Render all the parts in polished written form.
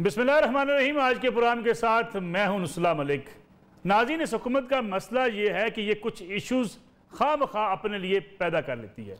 बिस्मिल्लाहिर्रहमानिर्रहीम। आज के प्रोग्राम के साथ मैं हूं नुसला मलिक। नाज़रीन, इस हुकूमत का मसला ये है कि ये कुछ इश्यूज़ खामखा अपने लिए पैदा कर लेती है।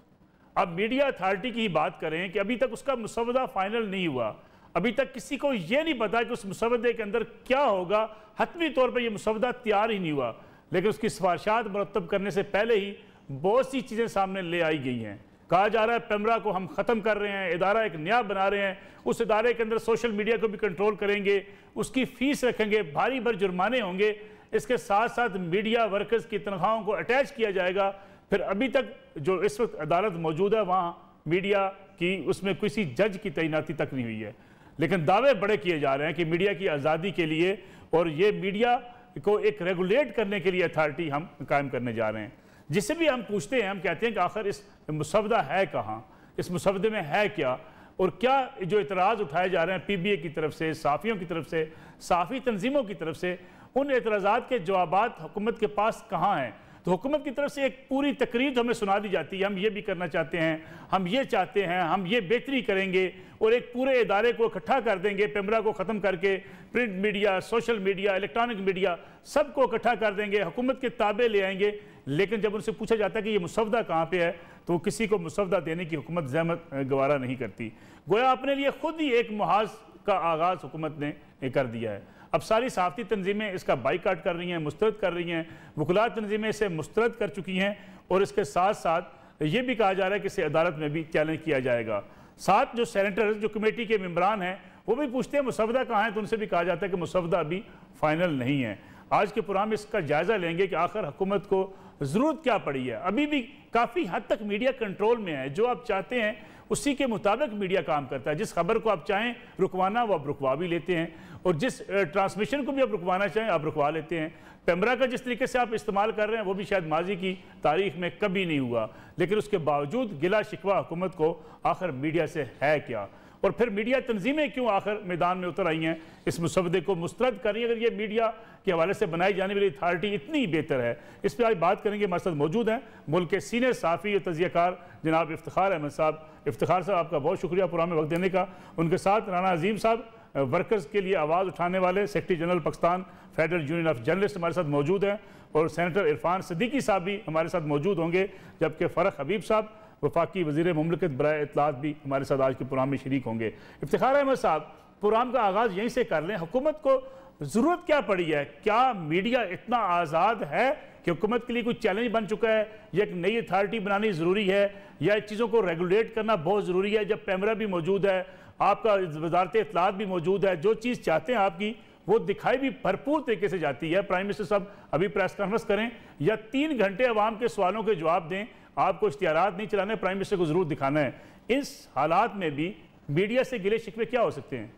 अब मीडिया अथॉरिटी की ही बात करें कि अभी तक उसका मुसवदा फाइनल नहीं हुआ। अभी तक किसी को ये नहीं पता कि उस मुसवदे के अंदर क्या होगा। हतमी तौर पर यह मुसवदा तैयार ही नहीं हुआ, लेकिन उसकी सिफारिशात मुरतब करने से पहले ही बहुत सी चीज़ें सामने ले आई गई हैं। कहा जा रहा है पेमरा को हम ख़त्म कर रहे हैं, इदारा एक नया बना रहे हैं, उस इदारे के अंदर सोशल मीडिया को भी कंट्रोल करेंगे, उसकी फ़ीस रखेंगे, भारी भर जुर्माने होंगे, इसके साथ साथ मीडिया वर्कर्स की तनख्वाहों को अटैच किया जाएगा। फिर अभी तक जो इस वक्त अदालत मौजूद है वहाँ मीडिया की उसमें किसी जज की तैनाती तक नहीं हुई है, लेकिन दावे बड़े किए जा रहे हैं कि मीडिया की आज़ादी के लिए और ये मीडिया को एक रेगुलेट करने के लिए अथॉरिटी हम कायम करने जा रहे हैं। जिससे भी हम पूछते हैं, हम कहते हैं कि आखिर इस मुसवदा है कहाँ, इस मुसवदे में है क्या, और क्या जो इतराज़ उठाए जा रहे हैं PBA की तरफ से, साफ़ियों की तरफ से, साफ़ी तंजीमों की तरफ से, उन एतराज़ात के जवाबात हुकूमत के पास कहाँ हैं। तो हुकूमत की तरफ से एक पूरी तकरीर हमें सुना दी जाती है, हम ये भी करना चाहते हैं, हम ये चाहते हैं, हम ये बेहतरी करेंगे और एक पूरे इदारे को इकट्ठा कर देंगे, पेमरा को ख़त्म करके print media, social media, electronic media सबको इकट्ठा कर देंगे, हुकूमत के ताबे ले आएंगे। लेकिन जब उनसे पूछा जाता है कि ये मुसवदा कहाँ पे है, तो किसी को मुसवदा देने की हुकूमत ज़हमत गवारा नहीं करती। गोया अपने लिए खुद ही एक मुहाज का आगाज़ हुकूमत ने कर दिया है। अब सारी सहाफ़ती तंजीमें इसका बाइकाट कर रही हैं, मुस्तरद कर रही हैं, वकला तंजीमें इसे मुस्तरद कर चुकी हैं, और इसके साथ साथ ये भी कहा जा रहा है कि इसे अदालत में भी चैलेंज किया जाएगा। साथ जो सेनेटर्स, जो कमेटी के मेम्बरान हैं, वो भी पूछते हैं मुसवदा कहाँ है, तो उनसे भी कहा जाता है कि मुसवदा अभी फाइनल नहीं है। आज के प्रोग्राम में इसका जायज़ा लेंगे कि आखिर हुकूमत को ज़रूरत क्या पड़ी है। अभी भी काफ़ी हद तक मीडिया कंट्रोल में है, जो आप चाहते हैं उसी के मुताबिक मीडिया काम करता है। जिस खबर को आप चाहें रुकवाना वो आप रुकवा भी लेते हैं, और जिस ट्रांसमिशन को भी आप रुकवाना चाहें आप रुकवा लेते हैं। पेमरा का जिस तरीके से आप इस्तेमाल कर रहे हैं वो भी शायद माजी की तारीख में कभी नहीं हुआ, लेकिन उसके बावजूद गिला शिकवा हुकूमत को आखिर मीडिया से है क्या, और फिर मीडिया तंजीमें क्यों आखिर मैदान में उतर आई हैं इस मुसवदे को मुस्तरद कर रही हैं। अगर ये मीडिया के हवाले से बनाई जाने वाली अथॉरिटी इतनी बेहतर है, इस पर आज बात करेंगे। हमारे साथ मौजूद हैं मुल्क के सीनियर साफ़ी और तजियाकार जनाब इफ्तिखार अहमद साहब। इफ्तिखार साहब, आपका बहुत शुक्रिया प्रोग्राम में वक्त देने का। उनके साथ राना अजीम साहब, वर्कर्स के लिए आवाज़ उठाने वाले secretary general Pakistan federal union of journalist हमारे साथ मौजूद हैं, और सेनेटर इरफान सिद्दीकी साहब भी हमारे साथ मौजूद होंगे, जबकि फ़रख हबीब साहब वफाकी वज़ीर मुमलिकत बराए इत्तलात भी हमारे साथ आज के प्रोग्राम में शरीक होंगे। इफ्तिखार अहमद साहब, प्रोग्राम का आगाज़ यहीं से कर लें। हुकूमत को ज़रूरत क्या पड़ी है? क्या मीडिया इतना आज़ाद है कि हुकूमत के लिए कोई चैलेंज बन चुका है, या एक नई अथॉरिटी बनानी ज़रूरी है, या चीज़ों को रेगुलेट करना बहुत ज़रूरी है? जब पेमरा भी मौजूद है, आपका वजारत इत्तलात भी मौजूद है, जो चीज़ चाहते हैं आपकी वो दिखाई भी भरपूर तरीके से जाती है। प्राइम मिनिस्टर साहब अभी प्रेस कॉन्फ्रेंस करें या 3 घंटे अवाम के सवालों के जवाब दें, आपको इश्तिहारात नहीं चलाने, प्राइम मिनिस्टर को जरूर दिखाना है। इस हालात में भी मीडिया से गिले शिकवे क्या हो सकते हैं?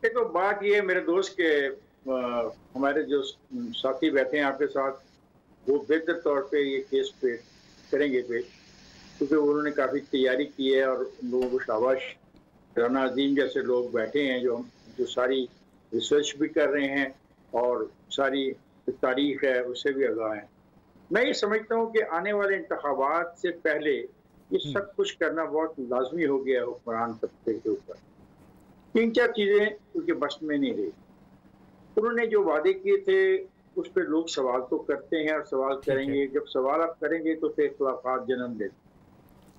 देखो, बात ये है मेरे दोस्त के हमारे जो साथी बैठे हैं आपके साथ, वो बेहतर तौर पे ये केस पे करेंगे क्योंकि उन्होंने काफ़ी तैयारी की है, और लोगों को शाबाश। राना अजीम जैसे लोग बैठे हैं जो सारी रिसर्च भी कर रहे हैं और सारी तारीख है उससे भी आगाह हैं। मैं ये समझता हूँ कि आने वाले इंतखाबात से पहले ये सब कुछ करना बहुत लाजमी हो गया हुक्मरान तबके के ऊपर। 3-4 चीज़ें उनके बस में नहीं रही। उन्होंने जो वादे किए थे उस पर लोग सवाल तो करते हैं और सवाल करेंगे। जब सवाल आप करेंगे तो फिर इख्तिलाफात जन्म देते।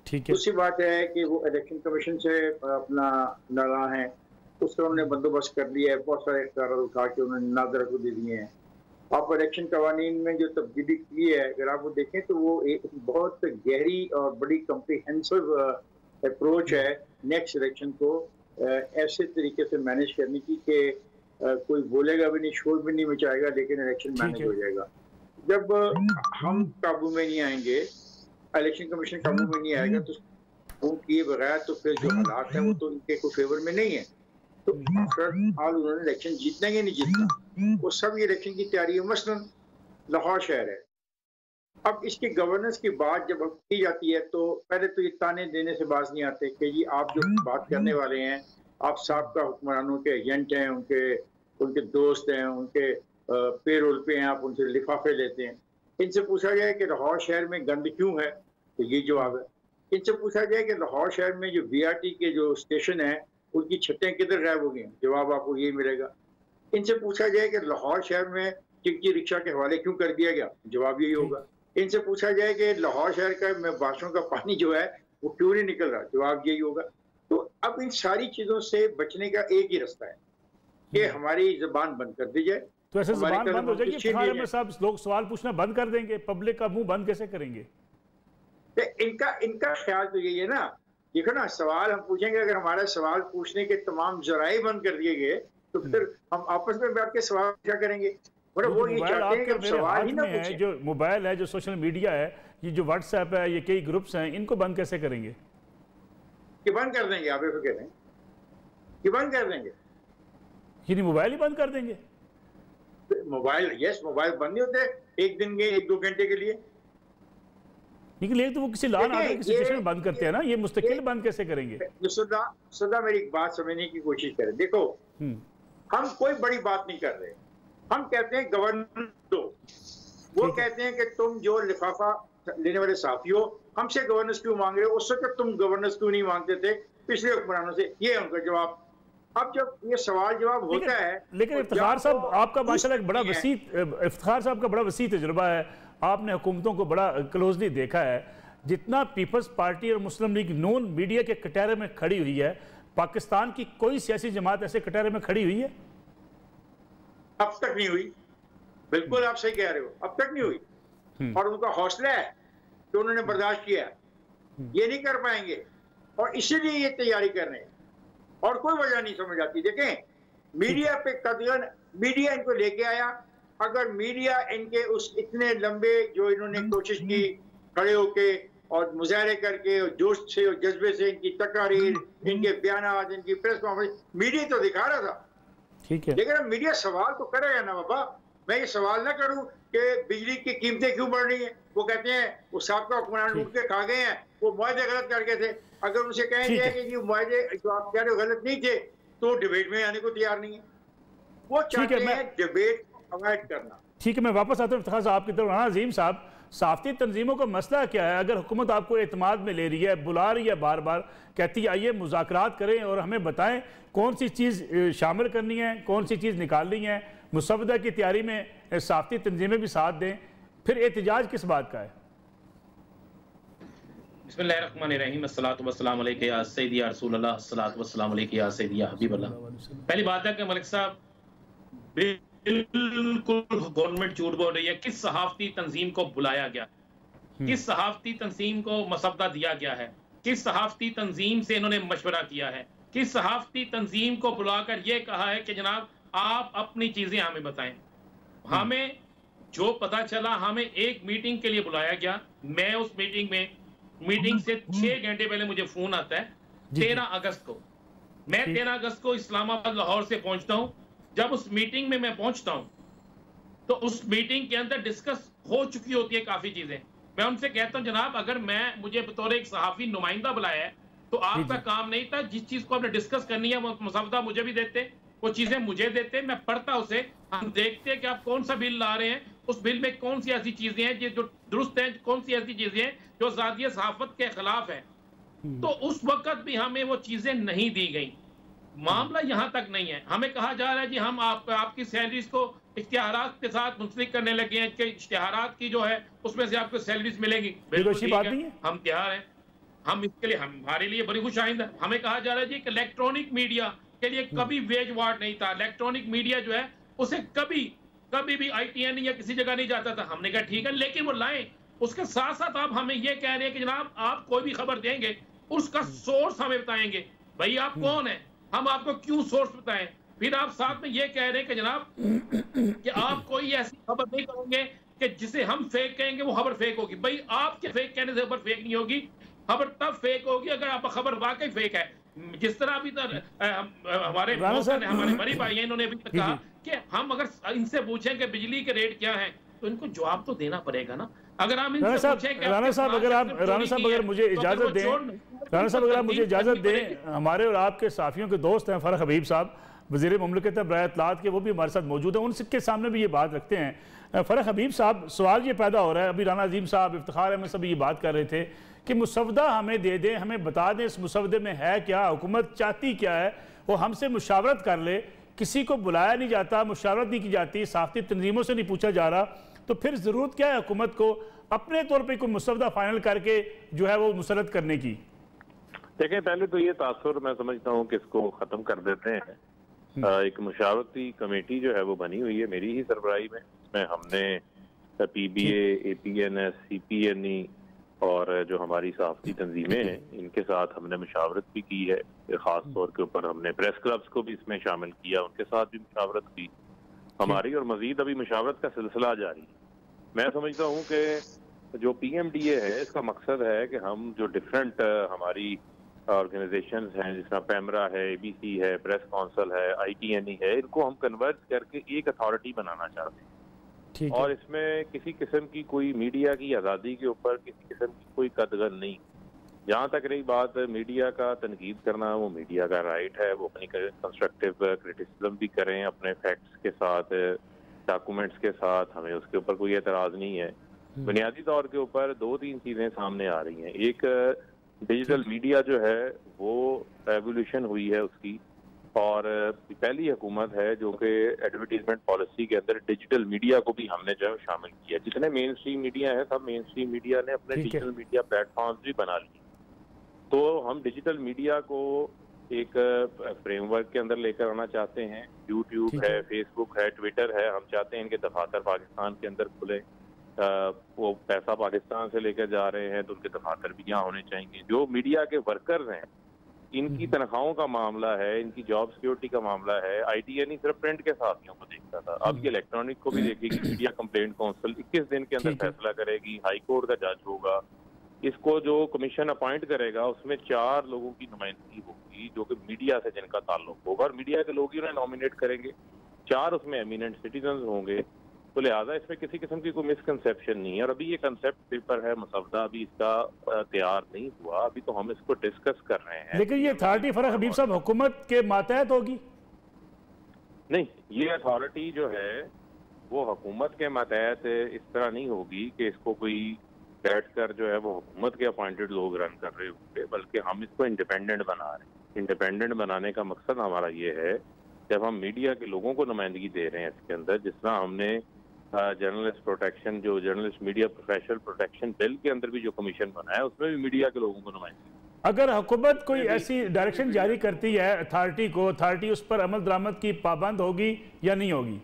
ठीक है। दूसरी बात है कि वो इलेक्शन कमीशन से अपना लड़ा है, उसका उन्होंने बंदोबस्त कर लिया है, बहुत सारे इख्तियार उठा के उन्होंने नादर को दे दिए हैं। आप इलेक्शन कवानीन में जो तब्दीली की है अगर आप वो देखें तो वो एक बहुत गहरी और बड़ी कम्प्रिहेंसिव अप्रोच है नेक्स्ट इलेक्शन को ऐसे तरीके से मैनेज करने की कि कोई बोलेगा भी नहीं, शोर भी नहीं मचाएगा, लेकिन इलेक्शन मैनेज हो जाएगा। जब हम काबू में नहीं आएंगे, इलेक्शन कमीशन काबू में नहीं आएगा, तो वो किए बगैर तो फिर जो हालात है वो तो इनके कोई फेवर में नहीं है। तो आज उन्होंने इलेक्शन जीतना या नहीं जीतना, वो सब ये इलेक्शन की तैयारी है। मसलन लाहौर शहर है, अब इसकी गवर्नेंस की बात जब की जाती है तो पहले तो ये ताने देने से बाज नहीं आते कि जी आप जो बात करने वाले हैं, आप साहब का हुक्मरानों के एजेंट हैं, उनके दोस्त हैं, उनके पेरोल पे हैं, आप उनसे लिफाफे लेते हैं। इनसे पूछा जाए कि लाहौर शहर में गंद क्यों है, तो ये जवाब है। इनसे पूछा जाए कि लाहौर शहर में जो BRT के जो स्टेशन है उनकी छतें किधर गायब हो गई? जवाब आपको यही मिलेगा। इनसे पूछा जाए कि लाहौर शहर में चिक्की रिक्शा के हवाले क्यों कर दिया गया? जवाब यही होगा। इनसे पूछा जाए कि लाहौर शहर का में बारिशों का पानी जो है वो क्यों नहीं निकल रहा? जवाब यही होगा। तो अब इन सारी चीजों से बचने का एक ही रास्ता है कि हमारी जबान बंद कर दी जाए। तो ऐसे जबान बंद हो जाएगी में साहब, लोग सवाल पूछना बंद कर देंगे, पब्लिक का मुंह बंद कैसे करेंगे? इनका ख्याल तो यही है ना, देखो ना, सवाल हम पूछेंगे, अगर हमारा सवाल पूछने के तमाम जराए बंद कर दिए गए तो फिर हम आपस में बैठ के सवाल क्या करेंगे? वो ये चाहते हैं कि हम सवाल ही ना पूछें। जो मोबाइल है, जो सोशल मीडिया है, ये जो व्हाट्सएप है, ये कई ग्रुप्स हैं, इनको बंद कैसे करेंगे? कि बंद कर देंगे, आप ऐसा कह रहे हैं कि बंद कर देंगे? ये नहीं, मोबाइल ही बंद कर देंगे? मोबाइल, यस, मोबाइल बंद नहीं होते एक दिन के, 1-2 घंटे के लिए। लेकिन तो वो किसी लॉ ऑर्डर की सिचुएशन में बंद करते हैं ना, ये मुस्तकिल बंद कैसे करेंगे? सदा मेरी एक बात समझने की कोशिश करें। देखो, हम कोई बड़ी बात नहीं कर रहे, हम कहते हैं गवर्नेंस दो। वो कहते हैं कि तुम जो लिफाफा लेने वाले साथी हो, हमसे गवर्नेंस क्यों मांग रहे हो? उस वक्त तुम गवर्नेंस क्यों नहीं मांगते थे पिछले हुक्मरानों से? ये उनका जवाब। अब जब ये सवाल जवाब होता है, लेकिन इफ्तिखार साहब आपका माशाल्लाह एक बड़ा वसी, इफ्तिखार साहब का बड़ा वसी तजुर्बा है, आपने हुकूमतों को बड़ा क्लोजली देखा है। जितना पीपल्स पार्टी और मुस्लिम लीग नून मीडिया के कटहरे में खड़ी हुई है, पाकिस्तान की कोई सियासी जमात ऐसे कटहरे में खड़ी हुई है? अब तक नहीं हुई। बिल्कुल आप सही कह रहे हो, अब तक नहीं हुई। और उनका हौसला है कि उन्होंने बर्दाश्त किया, ये नहीं कर पाएंगे और इसीलिए ये तैयारी कर रहे हैं, और कोई वजह नहीं समझ आती। देखें, मीडिया पे कदगन मीडिया इनको लेके आया। अगर मीडिया इनके उस इतने लंबे जो इन्होंने कोशिश की खड़े होके और मुजाहरे करके और जोश से और जज्बे से इनकी तकरीर, इनके बयान, इनकी प्रेस कॉन्फ्रेंस, मीडिया तो दिखा रहा था, ठीक है, लेकिन अब मीडिया सवाल तो करेगा ना बाबा। मैं ये सवाल ना करूं कि बिजली की कीमतें क्यों बढ़ रही हैं। वो कहते हैं वो साहब हुक्मरान लूट के खा गए हैं, वो मुआहदे गलत करके थे। अगर उनसे कहेंगे कि ये मुआहदे जो आप कह रहे हो गलत नहीं थे, तो डिबेट में आने को तैयार नहीं है। वो चाहते हैं डिबेट को अवॉइड करना। ठीक है, मैं वापस आता हूँ इफ्तिखार साहब आपकी तरफ। राना अजीम साहब, साफ़ती तंजीमों का मसला क्या है? अगर हुकूमत आपको एतमाद में ले रही है, बुला रही है, बार बार कहती है आइए मुज़ाकरात करें और हमें बताएं कौन सी चीज़ शामिल करनी है, कौन सी चीज़ निकालनी है, मुसवदा की तैयारी में साफ़ती तंजीमें भी साथ दें, फिर एहतजाज किस बात का है? बिस्मिल्लाहिर्रहमानिर्रहीम, अस्सलातु वस्सलामु अलैका या सय्यदी या रसूलल्लाह, अस्सलातु वस्सलामु अलैका या सय्यदी या हबीबल्लाह। पहली बात है कि मलिक साहब बिल्कुल गवर्नमेंट झूठ बोल रही है। किस सहाफती तंजीम को बुलाया गया, किस सहाफती तंजीम को मसवदा दिया गया है, किस सहाफती तंजीम से इन्होंने मशवरा किया है, किस सहाफती तंजीम को बुलाकर यह कहा है कि जनाब आप अपनी चीजें हमें बताएं? हमें जो पता चला, हमें एक मीटिंग के लिए बुलाया गया। मैं उस मीटिंग से 6 घंटे पहले मुझे फोन आता है 13 अगस्त को। मैं 13 अगस्त को इस्लामाबाद लाहौर से पहुंचता हूं। जब उस मीटिंग में मैं पहुंचता हूं तो उस मीटिंग के अंदर डिस्कस हो चुकी होती है काफी चीजें। मैं उनसे कहता हूं जनाब अगर मुझे बतौर एक सहाफी नुमाइंदा बुलाया है तो आपका काम नहीं था, जिस चीज को आपने डिस्कस करनी है वो मसवदा मुझे भी देते, वो चीजें मुझे देते, मैं पढ़ता उसे, हम देखते कि आप कौन सा बिल ला रहे हैं, उस बिल में कौन सी ऐसी चीजें हैं जो दुरुस्त हैं, कौन सी ऐसी चीजें हैं जो आज़ादी सहाफत के खिलाफ है। तो उस वक्त भी हमें वो चीजें नहीं दी गई। मामला यहां तक नहीं है, हमें कहा जा रहा है जी हम आपकी सैलरीज को इश्तिहारात के साथ मुंसलिक करने लगे हैं कि इश्तिहारात की जो है उसमें से आपको सैलरीज मिलेगी। बिल्कुल ठीक है, हम तैयार हैं, हम इसके लिए हमारे लिए बड़ी खुशाइंद है। हमें कहा जा रहा है जी कि इलेक्ट्रॉनिक मीडिया के लिए कभी वेज वार्ड नहीं था, इलेक्ट्रॉनिक मीडिया जो है उसे कभी भी ITN या किसी जगह नहीं जाता था। हमने कहा ठीक है, लेकिन वो लाएं। उसके साथ साथ आप हमें ये कह रहे हैं कि जनाब आप कोई भी खबर देंगे उसका सोर्स हमें बताएंगे। भाई आप कौन है, हम आपको क्यों सोर्स बताएं? फिर आप साथ में ये कह रहे हैं कि जनाब कि आप कोई ऐसी खबर नहीं करेंगे कि जिसे हम फेक कहेंगे वो खबर फेक होगी। भाई आपके फेक कहने से खबर फेक नहीं होगी, खबर तब फेक होगी अगर आप खबर वाकई फेक है। जिस तरह अभी हमारे बड़ी भाई हैं, इन्होंने अभी तक कहा कि हम अगर इनसे पूछें कि बिजली के रेट क्या हैं तो इनको जवाब तो देना पड़ेगा ना। अगर हम इनसे पूछें कि राना साहब अगर मुझे इजाजत दें, राना साहब अगर आप मुझे इजाजत दें, हमारे और आपके साफियों के दोस्त हैं फरख हबीब साहब, वज़ीर मुमलिकत बराए इत्तलात के, वो भी हमारे साथ मौजूद हैं, उनके सामने भी ये बात रखते हैं। फ़रख हबीब साहब, सवाल ये पैदा हो रहा है, अभी राना अजीम साहब, इफ्तिखार अहमद सभी ये बात कर रहे थे कि मुसवदा हमें दे दें, हमें बता दें इस मुसवदे में है क्या, हुकूमत चाहती क्या है, वो हमसे मुशावरत कर ले। किसी को बुलाया नहीं जाता, मुशावरत नहीं की जाती, सहाफ़ती तंजीमों से नहीं पूछा जा रहा, तो फिर ज़रूरत क्या है हुकूमत को अपने तौर पर कोई मुसवदा फाइनल करके जो है वो मुसरत करने की? देखें, पहले तो ये तासुर मैं समझता हूँ कि इसको ख़त्म कर देते हैं। एक मुशावरती कमेटी जो है वो बनी हुई है मेरी ही सरबराही में, इसमें हमने PBA, APNS, CPNE और जो हमारी सहाफ़ती तंजीमें हैं इनके साथ हमने मुशावरत भी की है। ख़ास तौर के ऊपर हमने प्रेस क्लब्स को भी इसमें शामिल किया, उनके साथ भी मुशावरत की हमारी, और मज़ीद अभी मुशावरत का सिलसिला जारी है। मैं समझता हूँ कि जो PMDA है इसका मकसद है कि हम जो डिफरेंट हमारी ऑर्गेनाइजेशंस हैं, जिसमें पैमरा है, ABC है, प्रेस काउंसिल है, ITNE है, इनको हम कन्वर्ट करके एक अथॉरिटी बनाना चाहते हैं। और इसमें किसी किस्म की कोई मीडिया की आज़ादी के ऊपर किसी किस्म की कोई कदगन नहीं। जहाँ तक रही बात मीडिया का तनकीद करना, वो मीडिया का राइट है, वो अपनी कंस्ट्रक्टिव क्रिटिसिज्म भी करें अपने फैक्ट्स के साथ, डॉक्यूमेंट्स के साथ, हमें उसके ऊपर कोई एतराज़ नहीं है। बुनियादी तौर के ऊपर 2-3 चीज़ें सामने आ रही हैं। एक, डिजिटल मीडिया जो है वो एवोल्यूशन हुई है उसकी, और पहली हुकूमत है जो कि एडवर्टीजमेंट पॉलिसी के अंदर डिजिटल मीडिया को भी हमने जो है शामिल किया। जितने मेन स्ट्रीम मीडिया है सब मेन स्ट्रीम मीडिया ने अपने डिजिटल मीडिया प्लेटफॉर्म्स भी बना लिए। तो हम डिजिटल मीडिया को एक फ्रेमवर्क के अंदर लेकर आना चाहते हैं। यूट्यूब है, फेसबुक है, ट्विटर है, हम चाहते हैं इनके दफातर पाकिस्तान के अंदर खुले। वो पैसा पाकिस्तान से लेकर जा रहे हैं तो उनके दफातर भी यहाँ होने चाहिए। जो मीडिया के वर्कर्स हैं इनकी तनख्वाहों का मामला है, इनकी जॉब सिक्योरिटी का मामला है। ITNE सिर्फ प्रिंट के साथियों को देखता था, अब ये इलेक्ट्रॉनिक को भी देखेगी। मीडिया कंप्लेंट काउंसिल 21 दिन के अंदर फैसला करेगी, हाई कोर्ट का जज होगा। इसको जो कमीशन अपॉइंट करेगा उसमें 4 लोगों की नुमाइंदगी होगी जो कि मीडिया से जिनका ताल्लुक होगा, और मीडिया के लोग ही उन्हें नॉमिनेट करेंगे। 4 उसमें एमिनेंट सिटीजन होंगे। तो लिहाजा इसमें किसी किस्म की कोई मिसकंसेप्शन नहीं है। और अभी ये कंसेप्ट पेपर है, मसवदा अभी इसका तैयार नहीं हुआ, अभी तो हम इसको डिस्कस कर रहे हैं। लेकिन ये अथॉरिटी फ़रख हबीब साहब हुकूमत के मातहत होगी? नहीं, ये अथॉरिटी जो है वो हुकूमत के मातहत इस तरह नहीं होगी कि इसको कोई बैठकर जो है वो हुकूमत के अपॉइंटेड लोग रन कर रहे होंगे, बल्कि हम इसको इंडिपेंडेंट बना रहे हैं। इंडिपेंडेंट बनाने का मकसद हमारा ये है, जब हम मीडिया के लोगों को नुमाइंदगी दे रहे हैं इसके अंदर, जिस तरह हमने जर्नलिस्ट प्रोटेक्शन, जो journalist media professional protection bill के अंदर भी जो कमीशन बना है उसमें भी मीडिया के लोगों को नुमाइंदगी। अगर हुकूमत कोई ऐसी डायरेक्शन जारी करती है अथॉरिटी को, अथॉरिटी उस पर अमल दरामद की पाबंद होगी या नहीं होगी?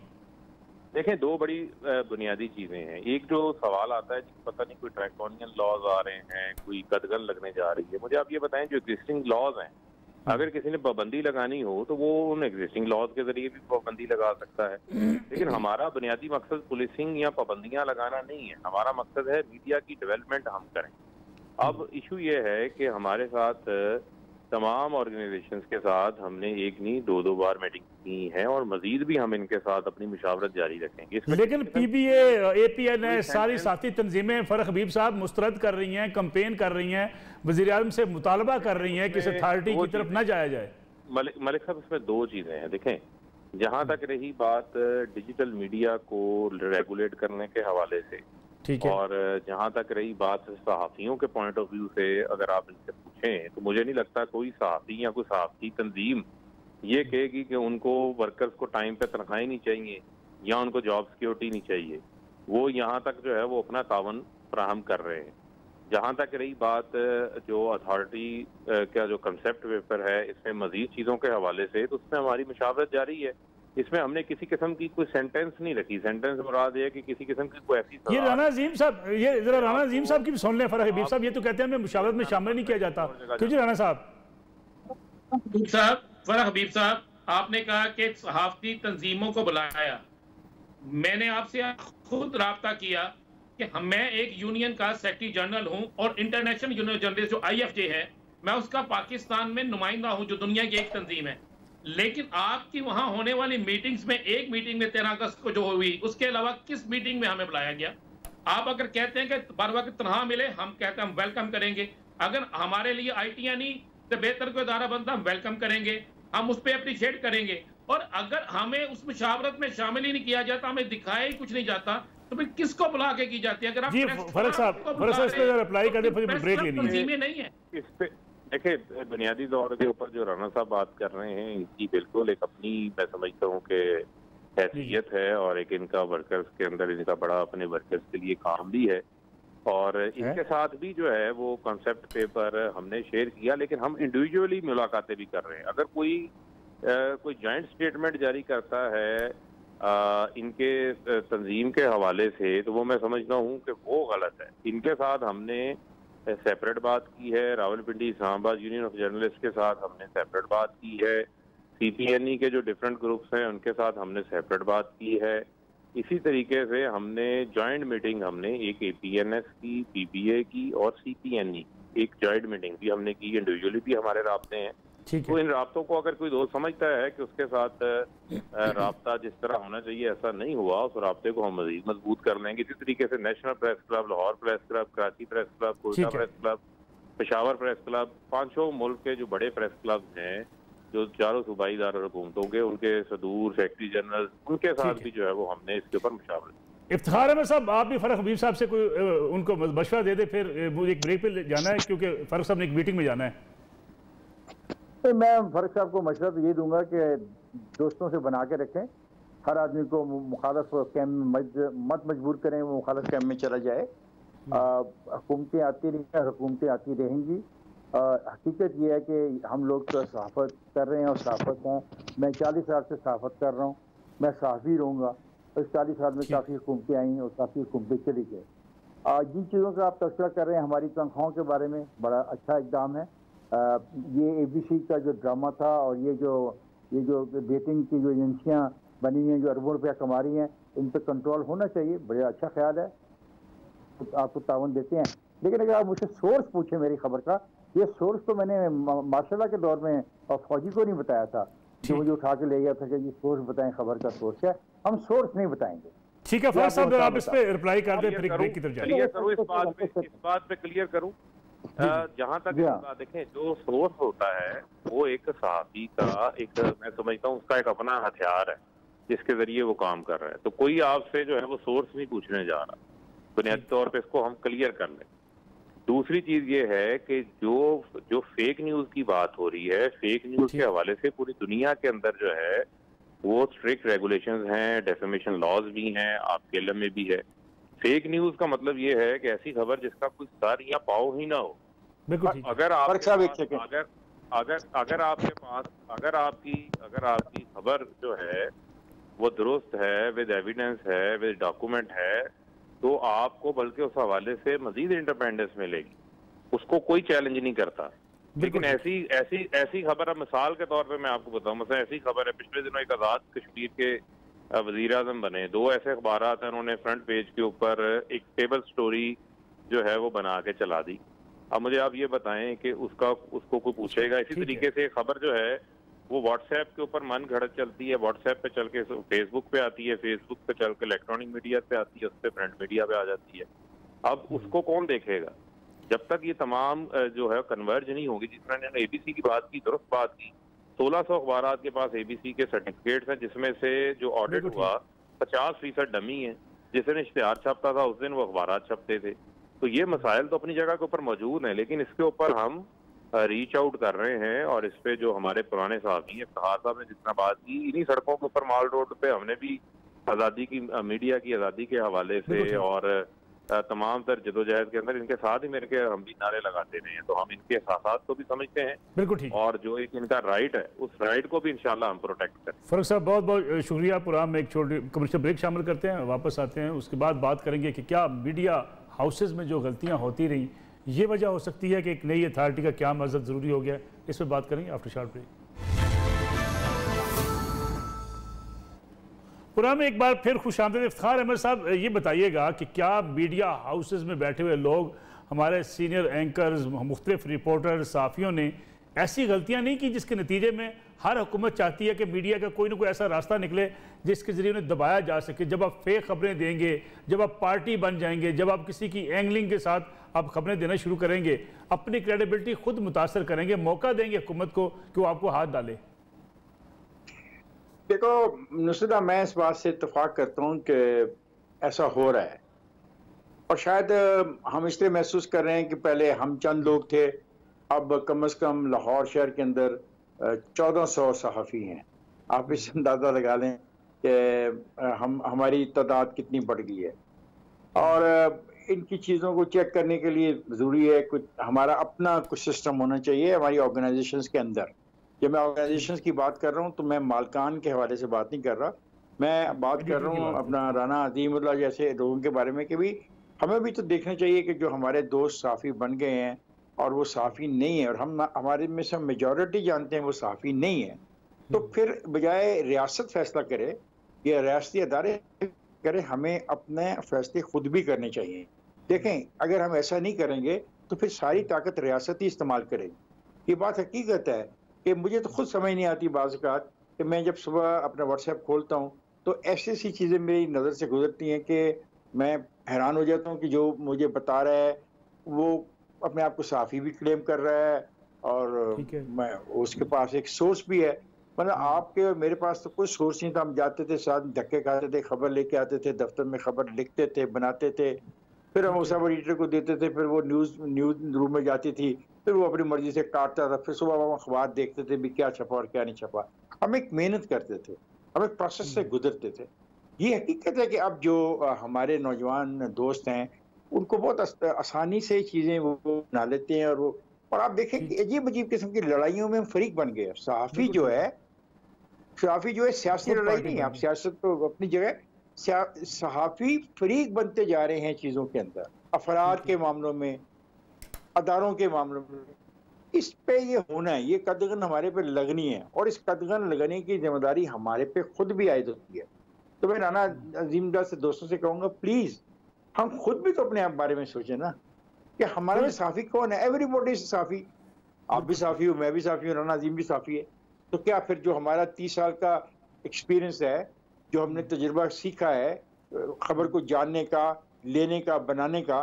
देखें, 2 बड़ी बुनियादी चीजें हैं। एक जो सवाल आता है कि पता नहीं कोई ड्रैकोनियन लॉज आ रहे हैं, कोई कदगन लगने जा रही है। मुझे आप ये बताएं, जो एग्जिस्टिंग लॉज हैं, अगर किसी ने पाबंदी लगानी हो तो वो उन एग्जिस्टिंग लॉज के जरिए भी पाबंदी लगा सकता है। लेकिन हमारा बुनियादी मकसद पुलिसिंग या पाबंदियां लगाना नहीं है। हमारा मकसद है मीडिया की डेवलपमेंट हम करें। अब इशू ये है कि हमारे साथ तमाम ऑर्गेनाइजेशंस के साथ हमने एक नहीं 2-2 बार मीटिंग की है, और मजीद भी हम इनके साथ अपनी मुशावरत जारी रखेंगे। लेकिन PBA, APNS सारी साथी तंजीमें फ़रख हबीब साहब मुस्तरद कर रही हैं, कंपेन कर रही हैं, वज़ीर आज़म से मुतालबा कर रही हैं कि इस अथॉरिटी की तरफ न जाया जाए। मलिक साहब, इसमें 2 चीज़ें हैं। देखें, जहाँ तक रही बात डिजिटल मीडिया को रेगुलेट करने के हवाले से, और जहाँ तक रही बात सहाफ़ियों के पॉइंट ऑफ व्यू से, अगर आप इनसे पूछें तो मुझे नहीं लगता कोई सहाफ़ी या कोई सहाफ़ी तंजीम ये कहेगी कि उनको वर्कर्स को टाइम पे तनख्वाहें नहीं चाहिए या उनको जॉब सिक्योरिटी नहीं चाहिए। वो यहाँ तक जो है वो अपना तावन फराहम कर रहे हैं। जहाँ तक रही बात जो अथॉरिटी का जो कंसेप्ट पेपर है, इसमें मजीद चीज़ों के हवाले से, तो उसमें हमारी मुशावरत जारी है। इसमें हमने किसी किस्म की कोई सेंटेंस नहीं रखी। सेंटेंस मुराद है कि किसी किस्म की कोई ऐसी, ये राना अजीम साहब, ये जरा राना अजीम साहब की भी सुन लें। फ़रख हबीब साहब ये तो कहते हैं हमें मुशावरत में शामिल नहीं किया जाता, क्यों जी राना साहब? फ़रख हबीब साहब, आपने कहा कि सहाफ़ती तंजीमों को बुलाया। मैंने आपसे खुद राब्ता किया कि मैं एक यूनियन का सेक्रेटरी जनरल हूं, और इंटरनेशनल यूनियन जर्नलिस्ट जो IFJ है, मैं उसका पाकिस्तान में नुमाइंदा हूं, जो दुनिया की एक तंजीम है। लेकिन आपकी वहां होने वाली मीटिंग्स में, एक मीटिंग में 13 अगस्त को जो हुई, उसके अलावा किस मीटिंग में हमें बुलाया गया? आप अगर कहते हैं कि बार बार तनख्वाह मिले, हम कहते हैं हम वेलकम करेंगे। अगर हमारे लिए ITNE से बेहतर कोई इदारा बनता, हम वेलकम करेंगे, हम उस पर अप्रिशिएट करेंगे। और अगर हमें उस मुशावरत में शामिल ही नहीं किया जाता, हमें दिखाया ही कुछ नहीं जाता, तो फिर किसको बुला के की जाती है? अगर आप जी फरक साहब इस पे अप्लाई कर दे, फिर ब्रेक लेनी है। नहीं है इस पे देखिए, बुनियादी तौर के ऊपर जो राणा साहब बात कर रहे हैं, इनकी बिल्कुल एक अपनी, मैं समझता हूँ कि हैसियत है, और एक इनका वर्कर्स के अंदर इनका बड़ा अपने वर्कर्स के लिए काम भी है, और इसके साथ भी जो है वो कॉन्सेप्ट पेपर हमने शेयर किया, लेकिन हम इंडिविजुअली मुलाकातें भी कर रहे हैं। अगर कोई जॉइंट स्टेटमेंट जारी करता है इनके तंजीम के हवाले से, तो वो मैं समझता हूँ कि वो गलत है। इनके साथ हमने सेपरेट बात की है, Rawalpindi Islamabad union of journalist के साथ हमने सेपरेट बात की है, CPNE के जो डिफरेंट ग्रुप्स हैं उनके साथ हमने सेपरेट बात की है। इसी तरीके से हमने जॉइंट मीटिंग, हमने एक APNS की, PBA की और CPNE एक जॉइंट मीटिंग भी हमने की, इंडिविजुअली भी हमारे राब्ते हैं। तो इन राब्तों को अगर कोई दोस्त समझता है कि उसके साथ राब्ता जिस तरह होना चाहिए ऐसा नहीं हुआ, उस राब्ते को हम मजीद मजबूत कर लेंगे। इसी तरीके से national press club, Lahore press club, Karachi press club, Quetta press club, Peshawar press club, 500 मुल्क के जो बड़े प्रेस क्लब हैं, जो चारों सूबाई इदारा हुकूमतों के, उनके सदूर, सेक्रेटरी जनरल, उनके साथ भी जो है वो हमने इसके ऊपर मुशावरत। इफ्तिखार अहमद साहब, आप भी फरक हबीब साहब से कोई उनको मशवरा दे दे, फिर मुझे एक ब्रेक पे जाना है क्योंकि फरक साहब ने एक मीटिंग में जाना है। तो मैं फरक साहब को मशवरा तो ये दूंगा कि दोस्तों से बना के रखें, हर आदमी को मुखालफ कैम्प में मत मजबूर करें वो मुखालफ कैम्प में चला जाए। हुकूमतें आती रही हैं, हुकूमतें आती रहेंगी। हकीकत ये है कि हम लोग तो सहाफ़त कर रहे हैं और सहाफ़त हैं। मैं 40 साल से सहाफ़त कर रहा हूँ, मैं सहाफ़ी रहूँगा। इस 40 साल में काफ़ी हुकूमतें आई और काफ़ी हुकूमतें चली गई। जिन चीज़ों का आप तस्करा कर रहे हैं, हमारी तनख्वाहों के बारे में बड़ा अच्छा इक़दाम है। ये ABC का जो ड्रामा था और ये जो डेटिंग की जो एजेंसियाँ बनी हैं जो अरबों रुपया कमा रही हैं, इन पर कंट्रोल होना चाहिए। बड़ा अच्छा ख्याल है, आपको तावन देते हैं। लेकिन अगर आप मुझसे सोर्स पूछें मेरी खबर का, ये सोर्स तो मैंने मार्शल के दौर में और फौजी को नहीं बताया था, जो मुझे उठा के ले गया था कि ये सोर्स बताएं, खबर का सोर्स है। हम सोर्स नहीं बताएंगे। ठीक है फरक साहब, आप इस पे रिप्लाई कर दें, फिर ब्रेक की तरफ जाएंगे। इस बात पे क्लियर करूं, जहाँ तक देखें, जो सोर्स होता है वो एक सहाफ़ी का, एक मैं समझता हूँ उसका एक अपना हथियार है जिसके जरिए वो काम कर रहा है। तो कोई आपसे जो है वो सोर्स नहीं पूछने जा रहा, बुनियादी तौर पे इसको हम क्लियर कर लें। दूसरी चीज ये है कि जो फेक न्यूज की बात हो रही है, फेक न्यूज के हवाले से पूरी दुनिया के अंदर जो है वो स्ट्रिक्ट रेगुलेशंस हैं, डेफेमेशन लॉज भी हैं, आपके इल्म में भी है। फेक न्यूज का मतलब ये है कि ऐसी खबर जिसका कोई सर या पाँव ही ना हो। अगर आपकी खबर जो है वो दुरुस्त है, विद एविडेंस है, विद डॉक्यूमेंट है, तो आपको बल्कि उस हवाले से मजीद इंडिपेंडेंस मिलेगी, उसको कोई चैलेंज नहीं करता। लेकिन ऐसी खबर, अब मिसाल के तौर पे मैं आपको बताऊं, मतलब ऐसी खबर है, पिछले दिनों एक आज़ाद कश्मीर के वज़ीर आज़म बने, 2 ऐसे अखबार हैं, उन्होंने फ्रंट पेज के ऊपर एक टेबल स्टोरी जो है वो बना के चला दी। अब मुझे आप ये बताएं कि उसको कोई पूछेगा? इसी तरीके से खबर जो है वो व्हाट्सएप के ऊपर मन घड़त चलती है, व्हाट्सएप पे चल के फेसबुक पे आती है, फेसबुक पे चल के इलेक्ट्रॉनिक मीडिया पे आती है, उस पर प्रिंट मीडिया पे आ जाती है। अब उसको कौन देखेगा जब तक ये तमाम जो है कन्वर्ज नहीं होगी? जिस तरह इन्होंने ABC की बात की, दुरुस्त बात की, 1600 अखबार के पास ABC के सर्टिफिकेट्स हैं, जिसमें से जो ऑडिट हुआ 50% डमी है। जिस दिन इश्तिहार छपता था उस दिन वो अखबार छपते थे। तो ये मसाइल तो अपनी जगह के ऊपर मौजूद हैं, लेकिन इसके ऊपर हम रीच आउट कर रहे हैं। और इस पे जो हमारे पुराने साहब हैं, इफ्तिखार साहब ने जितना बात की, इन्हीं सड़कों के ऊपर माल रोड पे हमने भी आज़ादी की, मीडिया की आज़ादी के हवाले से और तमाम तर जदोजहद के अंदर इनके साथ ही मिलकर हम भी नारे लगाते रहे हैं। तो हम इनके एहसास को भी समझते हैं, बिल्कुल ठीक, और जो एक इनका राइट है उस राइट को भी इंशाल्लाह हम प्रोटेक्ट करें। फरूक साहब बहुत बहुत शुक्रिया। प्रोग्राम में एक छोटी कमर्शियल ब्रेक शामिल करते हैं, वापस आते हैं, उसके बाद बात करेंगे कि क्या मीडिया हाउसेज में जो गलतियाँ होती रही ये वजह हो सकती है कि एक नई अथॉरिटी का क्या मज़हब ज़रूरी हो गया। इस पर बात करेंगे आफ्टर शॉर्ट ब्रेक। प्रोग्राम में एक बार फिर खुशामदीद। इफ्तिखार अहमद साहब, ये बताइएगा कि क्या मीडिया हाउसेज में बैठे हुए लोग, हमारे सीनियर एंकर्स, मुख्तलिफ रिपोर्टर, सहाफ़ियों ने ऐसी गलतियां नहीं की जिसके नतीजे में हर हुकूमत चाहती है कि मीडिया का कोई ना कोई ऐसा रास्ता निकले जिसके ज़रिए उन्हें दबाया जा सके? जब आप फेक खबरें देंगे, जब आप पार्टी बन जाएंगे, जब आप किसी की एंगलिंग के साथ आप खबरें देना शुरू करेंगे, अपनी क्रेडिबिलिटी खुद मुतासर करेंगे, मौका देंगे हुकूमत को कि वो आपको हाथ डाले। देखो नुसरत, मैं इस बात से इत्तेफाक करता हूँ कि ऐसा हो रहा है, और शायद हम इसलिए महसूस कर रहे हैं कि पहले हम चंद लोग थे, अब कम से कम लाहौर शहर के अंदर 1400 सहाफ़ी हैं। आप इससे अंदाज़ा लगा लें कि हमारी तादाद कितनी बढ़ गई है। और इनकी चीज़ों को चेक करने के लिए ज़रूरी है कुछ हमारा अपना कुछ सिस्टम होना चाहिए हमारी ऑर्गेनाइजेशंस के अंदर। जब मैं ऑर्गेनाइजेशंस की बात कर रहा हूँ तो मैं मालकान के हवाले से बात नहीं कर रहा, मैं बात कर रहा हूँ अपना राना अज़ीमुल्लाह जैसे लोगों के बारे में कि भी हमें भी तो देखना चाहिए कि जो हमारे दोस्त साफ़ी बन गए हैं और वो साफ़ी नहीं है, और हम हमारे में से मेजॉरिटी जानते हैं वो साफ़ी नहीं है, तो फिर बजाय रियासत फैसला करे या रियासती अदारे करे, हमें अपने फैसले खुद भी करने चाहिए। देखें, अगर हम ऐसा नहीं करेंगे तो फिर सारी ताकत रियासत ही इस्तेमाल करेगी। ये बात हकीकत है कि मुझे तो खुद समझ नहीं आती बाज़ औक़ात कि मैं जब सुबह अपना व्हाट्सएप खोलता हूँ तो ऐसी सी चीज़ें मेरी नज़र से गुजरती हैं कि मैं हैरान हो जाता हूँ कि जो मुझे बता रहा है वो अपने आप को साफ़ी भी क्लेम कर रहा है, और मैं उसके पास एक सोर्स भी है। मतलब आपके और मेरे पास तो कोई सोर्स नहीं था, हम जाते थे साथ धक्के खाते थे, खबर लेके आते थे, दफ्तर में खबर लिखते थे, बनाते थे, फिर हम उस एडिटर को देते थे, फिर वो न्यूज़ रूम में जाती थी, फिर वो अपनी मर्जी से काटता था, फिर सुबह हम अखबार देखते थे भी क्या छपा और क्या नहीं छपा। हम एक मेहनत करते थे, हम एक प्रोसेस से गुजरते थे। ये हकीकत है कि अब जो हमारे नौजवान दोस्त हैं उनको बहुत आसानी से चीज़ें वो बना लेते हैं, और आप देखें कि अजीब अजीब किस्म की लड़ाइयों में हम फरीक बन गए। सहाफ़ी जो है सियासी लड़ाई नहीं है, आप सियासत तो अपनी जगह, सहाफ़ी फरीक बनते जा रहे हैं चीज़ों के अंदर, अफराद के मामलों में, अदारों के मामलों में। इस पे ये होना है, ये कदगन हमारे पे लगनी है, और इस कदगन लगने की जिम्मेदारी हमारे पे खुद भी आयद होती है। तो मैं राना अज़ीमुल्लाह से दोस्तों से कहूँगा, प्लीज़ हम खुद भी तो अपने आप बारे में सोचें ना कि हमारे में साफ़ी कौन है। एवरीबॉडी इज साफ़ी, आप भी साफ़ी हो, मैं भी साफ़ी हूँ, राना अज़ीम भी साफ़ी है। तो क्या फिर जो हमारा 30 साल का एक्सपीरियंस है, जो हमने तजुर्बा सीखा है खबर को जानने का, लेने का, बनाने का,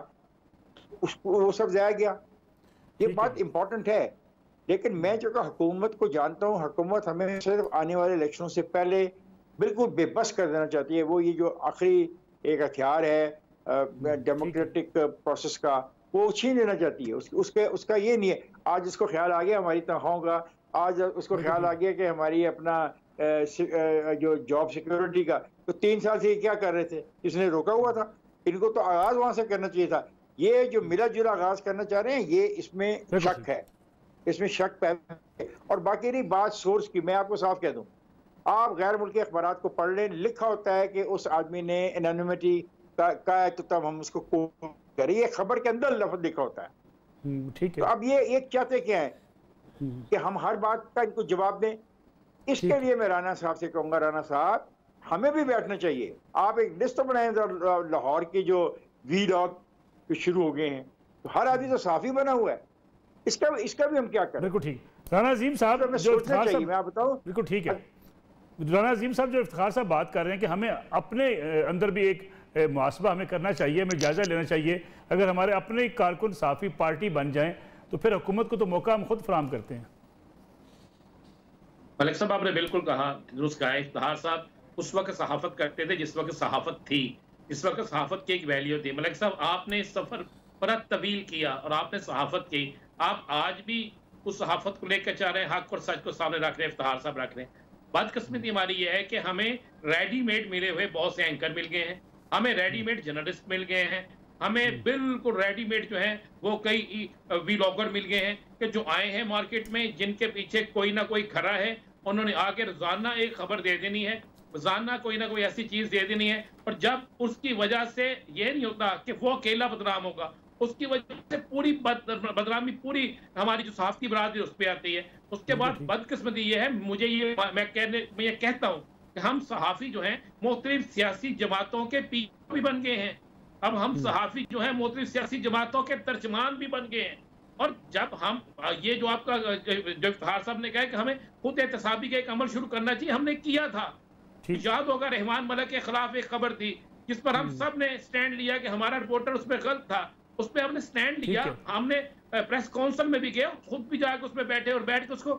उसको वो सब ज़ाया गया। ये बात इम्पोर्टेंट है। लेकिन मैं जो हुकूमत को जानता हूँ, हुकूमत हमें सिर्फ आने वाले इलेक्शनों से पहले बिल्कुल बेबस कर देना चाहती है। वो ये जो आखिरी एक हथियार है डेमोक्रेटिक प्रोसेस का, वो छीन लेना चाहती है। उसका ये नहीं है, आज उसको ख्याल आ गया हमारी तनख्वाहों का, आज उसको ख्याल आ गया कि हमारी अपना जो जॉब सिक्योरिटी का, तो 3 साल से ये क्या कर रहे थे, इसने रोका हुआ था। इनको तो आगाज वहां से करना चाहिए था। ये जो मिला जुला आगाज करना चाह रहे हैं, ये इसमें शक है, इसमें शक पैदा है। और बाकी रही बात सोर्स की, मैं आपको साफ कह दूं, आप गैर मुल्की अखबार को पढ़ लें, लिखा होता है कि उस आदमी ने एनोनिमिटी का है, तो तब हम उसको करें, ये खबर के अंदर लफ्ज लिखा होता है। ठीक है। तो अब ये चाहते क्या है कि हम हर बात का इनको जवाब दें। इसके लिए मैं राना साहब से कहूंगा, राना साहब हमें भी बैठना चाहिए। आप एक लिस्ट बनाए, लाहौर की जो वीलॉग शुरू हो गए हैं, तो हर आदमी तो साफी बना हुआ है, इसका भी हम क्या करें। बिल्कुल ठीक। राना अज़ीम साहब तो जो चाहिए मैं बताऊं, बिल्कुल ठीक है। राना अज़ीम साहब जो इफ्तिखार साहब बात कर रहे हैं कि हमें अपने अंदर भी एक मुहासबा हमें करना चाहिए, हमें जायजा लेना चाहिए। अगर हमारे अपने कारकुन साफी पार्टी बन जाएं तो फिर हुकूमत को तो मौका हम खुद फराहम करते हैं। मलिक साहब आपने बिल्कुल कहा, दुरुस्त कहा। इफ्तिखार साहब उस वक्त सहाफत करते थे जिस वक्त सहाफत थी, जिस वक्त सहाफत की एक वैल्यू थी। मलिक साहब आपने सफर बड़ा तवील किया और आपने सहाफत की, आप आज भी उस सहाफत को लेकर चाह रहे हैं, हक और सच को सामने रख रहे हैं, इफ्तिखार साहब रख रहे हैं। बदकिस्मती हमारी यह है कि हमें रेडीमेड मिले हुए बहुत से एंकर मिल गए हैं, हमें रेडीमेड जर्नलिस्ट मिल गए हैं, हमें बिल्कुल रेडीमेड जो है वो कई व्लॉगर मिल गए हैं कि जो आए हैं मार्केट में, जिनके पीछे कोई ना कोई खड़ा है, उन्होंने आके रोजाना एक खबर दे देनी है, रोजाना कोई ना कोई ऐसी चीज दे देनी है। और जब उसकी वजह से ये नहीं होता कि वो अकेला बदनाम होगा, उसकी वजह से पूरी बदनामी पूरी हमारी जो सहाफती बरादरी उस पर आती है। उसके बाद बदकिस्मती ये है, मैं कहता हूँ कि हम सहाफी जो हैं मुख्तलिफ सियासी जमातों के पीछे भी बन गए हैं। अब हम सहाफी जो हैं मुख्तलिफ सियासी जमातों के तर्जमान भी बन गए हैं। और जब हम ये जो आपका जो इफ्तिखार साहब ने कहा कि हमें खुद एहतसाबी का एक अमल शुरू करना चाहिए, हमने किया था। याद होगा रहमान मलिक के खिलाफ एक खबर थी जिस पर हम सब ने स्टैंड लिया कि हमारा रिपोर्टर उस पर गलत था, उस पर हमने स्टैंड लिया। हमने प्रेस काउंसिल में भी गए, खुद भी जाकर उसमें बैठे और बैठ के उसको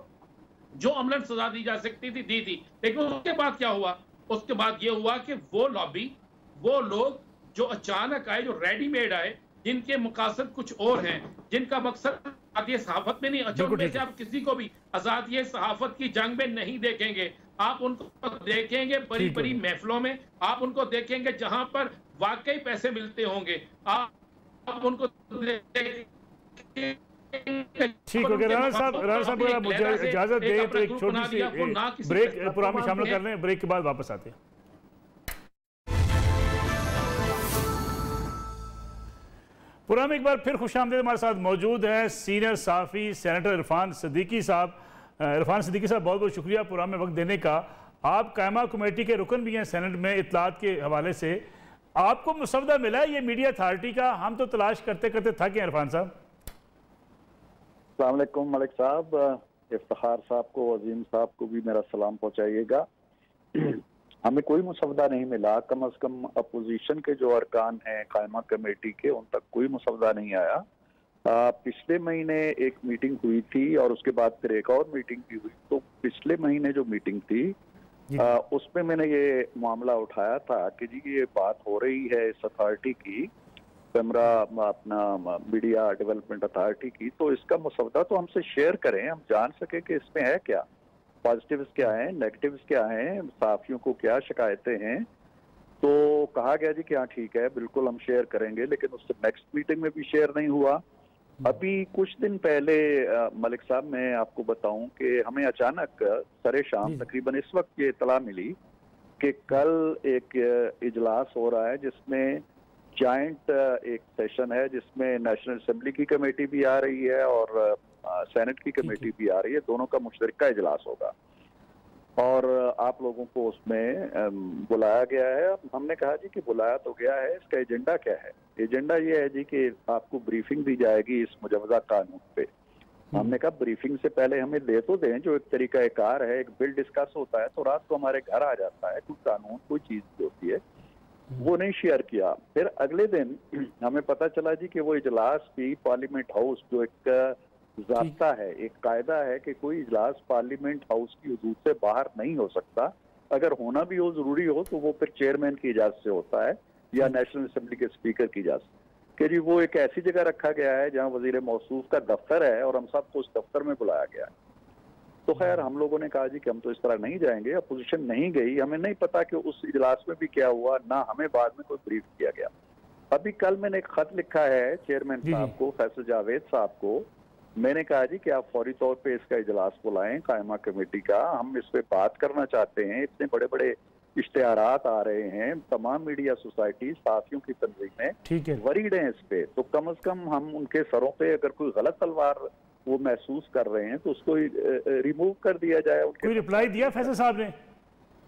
जो अमलन सजा दी जा सकती थी दी थी। लेकिन उसके बाद क्या हुआ? उसके बाद ये हुआ कि वो लॉबी, वो लोग जो अचानक आए, जो रेडीमेड आए, जिनके मकासद कुछ और हैं, जिनका मकसद आज़ादी सहाफत में नहीं, अच्छा उनमें से आप किसी को भी आज़ादी सहाफत की जंग में नहीं देखेंगे। आप उनको देखेंगे बड़ी बड़ी महफिलों में, आप उनको देखेंगे जहां पर वाकई पैसे मिलते होंगे, आप उनको ठीक हो गया। राणा साहब अगर मुझे इजाजत दे तो एक छोटी सी ब्रेक प्रोग्राम में शामिल कर लें, ब्रेक के बाद वापस आते हैं। प्रोग्राम एक बार फिर खुशामदीद, हमारे साथ मौजूद हैं सीनियर सहाफ़ी सेनेटर इरफान सिद्दीकी साहब। इरफान सिद्दीकी साहब, बहुत बहुत शुक्रिया प्रोग्राम में वक्त देने का। आप कायमा कमेटी के रुकन भी हैं सेनेट में इत्तलात के हवाले से, आपको मुसवदा मिला है ये मीडिया अथॉरिटी का? हम तो तलाश करते करते थक गए। इरफान साहब, अस्सलाम वालेकुम मलिक साहब, इफ्तिखार साहब को, अजीम साहब को भी मेरा सलाम पहुंचाइएगा। हमें कोई मुसवदा नहीं मिला, कम अज कम अपोजिशन के जो अरकान हैं कायमा कमेटी के, उन तक कोई मुसवदा नहीं आया। पिछले महीने एक मीटिंग हुई थी और उसके बाद फिर एक और मीटिंग भी हुई। तो पिछले महीने जो मीटिंग थी उसमें मैंने ये मामला उठाया था कि जी ये बात हो रही है इस अथॉरिटी की, कैमरा अपना मीडिया डेवलपमेंट अथॉरिटी की, तो इसका मुसवदा तो हमसे शेयर करें, हम जान सके कि इसमें है क्या, पॉजिटिव्स क्या हैं, नेगेटिव्स क्या हैं, सहाफियों को क्या शिकायतें हैं। तो कहा गया जी कि हाँ ठीक है, बिल्कुल हम शेयर करेंगे, लेकिन उससे नेक्स्ट मीटिंग में भी शेयर नहीं हुआ। अभी कुछ दिन पहले मलिक साहब मैं आपको बताऊं कि हमें अचानक सरे शाम तकरीबन इस वक्त ये इतला मिली कि कल एक इजलास हो रहा है जिसमें जॉइंट एक सेशन है, जिसमें नेशनल असेंबली की कमेटी भी आ रही है और सेनेट की कमेटी भी आ रही है, दोनों का मुश्तरका इजलास होगा और आप लोगों को उसमें बुलाया गया है। हमने कहा जी कि बुलाया तो गया है, इसका एजेंडा क्या है? एजेंडा ये है जी कि आपको ब्रीफिंग दी जाएगी इस मुजवजा कानून पे। हमने कहा ब्रीफिंग से पहले हमें दे तो दें, जो एक तरीका कार है, एक बिल डिस्कस होता है तो रात को हमारे घर आ जाता है, कोई कानून कोई चीज जो होती है वो नहीं शेयर किया। फिर अगले दिन हमें पता चला जी कि वो इजलास भी पार्लियामेंट हाउस, जो एक ज़ाब्ता है, एक कायदा है कि कोई इजलास पार्लियामेंट हाउस की हुदूद से बाहर नहीं हो सकता, अगर होना भी हो जरूरी हो तो वो फिर चेयरमैन की इजाजत से होता है या नेशनल असेंबली के स्पीकर की इजाजत। कि जी वो एक ऐसी जगह रखा गया है जहां वजीर मौसूफ का दफ्तर है और हम सबको उस दफ्तर में बुलाया गया है। तो खैर हम लोगों ने कहा जी कि हम तो इस तरह नहीं जाएंगे, अपोजिशन नहीं गई, हमें नहीं पता कि उस इजलास में भी क्या हुआ, ना हमें बाद में कोई ब्रीफ किया गया। अभी कल मैंने एक खत लिखा है चेयरमैन साहब को, फैसल जावेद साहब को, मैंने कहा जी कि आप फौरी तौर पे इसका इजलास बुलाएं कायमा कमेटी का, हम इस पे बात करना चाहते हैं। इतने बड़े बड़े इश्तेहारात आ रहे हैं, तमाम मीडिया सोसाइटी, साथियों की तंजीमें वरीड हैं इस पे, तो कम अज कम हम उनके सरों पे अगर कोई गलत तलवार वो महसूस कर रहे हैं तो उसको रिमूव कर दिया जाए। कोई रिप्लाई दिया फैसल साहब ने?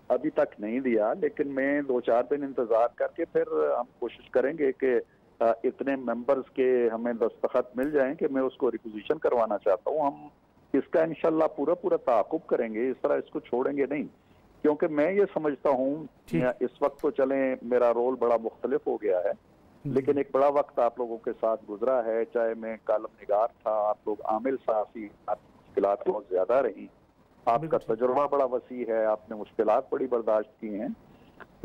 अभी तक नहीं दिया, लेकिन मैं 2-4 दिन इंतजार करके फिर हम कोशिश करेंगे कि इतने मेंबर्स के हमें दस्तखत मिल जाएं कि मैं उसको रिपोजिशन करवाना चाहता हूं। हम इसका इंशाल्लाह पूरा ताक़ुब करेंगे, इस तरह इसको छोड़ेंगे नहीं, क्योंकि मैं ये समझता हूं इस वक्त तो चले मेरा रोल बड़ा मुख्तलिफ हो गया है, लेकिन एक बड़ा वक्त आप लोगों के साथ गुजरा है, चाहे मैं कालम निगार था, आप लोग आमिल साफ़ी, आपकी मुश्किलात बहुत ज्यादा रही, आपका तजुर्बा बड़ा वसी है, आपने मुश्किलात बड़ी बर्दाश्त की हैं,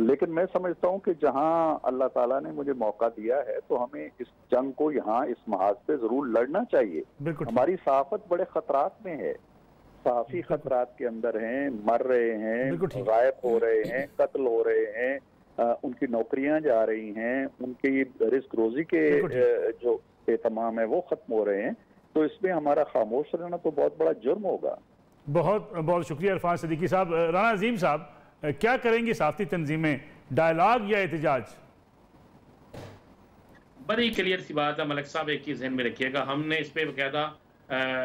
लेकिन मैं समझता हूं कि जहां अल्लाह ताला ने मुझे मौका दिया है तो हमें इस जंग को यहाँ इस महाज पे जरूर लड़ना चाहिए। हमारी सहाफत बड़े खतरात में है, सहाफी खतरात के अंदर हैं, मर रहे हैं, गायब हो रहे हैं, कत्ल हो रहे हैं, उनकी नौकरियां जा रही हैं, उनकी रिस्क रोजी के जो एहतमाम है वो खत्म हो रहे हैं, तो इसमें हमारा खामोश रहना तो बहुत बड़ा जुर्म होगा। बहुत बहुत शुक्रिया इरफान सिद्दीकी साहब। राणा अजीम साहब, क्या करेंगी साफ़ी तंजीमें, डायलॉग या एहतजाज? बड़ी क्लियर सी बात है मलिक साहब, एक चीज़ ध्यान में रखिएगा, हमने इस पर बाकायदा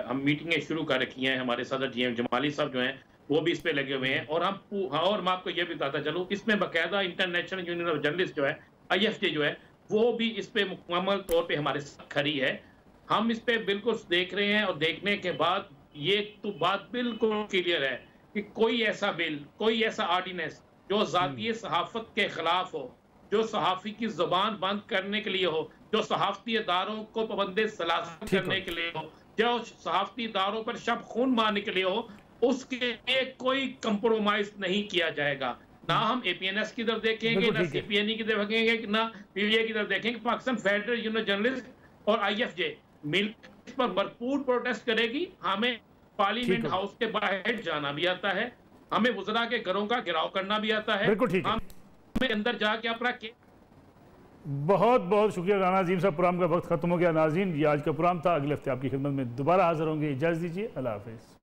हम मीटिंगें शुरू कर रखी हैं, हमारे सदर GM जमाली साहब जो हैं वो भी इस पे लगे हुए हैं, और मैं आपको ये भी बताता चलूँ, इसमें बाकायदा इंटरनेशनल यूनियन ऑफ जर्नलिस्ट जो है IFJ जो है वो भी इस पे मुकम्मल तौर पर हमारे साथ खड़ी है। हम इस पे बिल्कुल देख रहे हैं और देखने के बाद ये तो बात बिल्कुल क्लियर है कि कोई ऐसा बिल, कोई ऐसा ऑर्डिनेंस जो ज़ाती सहाफत के खिलाफ हो, जो सहाफ़ी की ज़ुबान बंद करने के लिए हो, जो सहाफ़ती इदारों को पाबंद सलासत करने के लिए हो, जो सहाफ़ती इदारों पर शब खून मारने के लिए हो, उसके लिए कोई कंप्रोमाइज नहीं किया जाएगा। ना हम एपीएनएस की तरफ देखेंगे, ना सीपीएनई की तरफ देखेंगे, ना पीवीए की तरफ देखेंगे। पाकिस्तान फेडरल यूनियन जर्नलिस्ट और आईएफजे मिल पर भरपूर प्रोटेस्ट करेगी। हमें पार्लियामेंट हाउस के बाहर जाना भी आता है, हमें वज़रा के घरों का घेराव करना भी आता है, हमें अंदर जाके अपना बहुत बहुत शुक्रिया राना अजीम साहब। प्रोग्राम का वक्त खत्म हो गया नाज़रीन, ये आज का प्रोग्राम था। अगले हफ्ते आपकी खिदमत में दोबारा हाजिर होंगे। इजाज़त दीजिए, अल्लाह हाफ़िज़।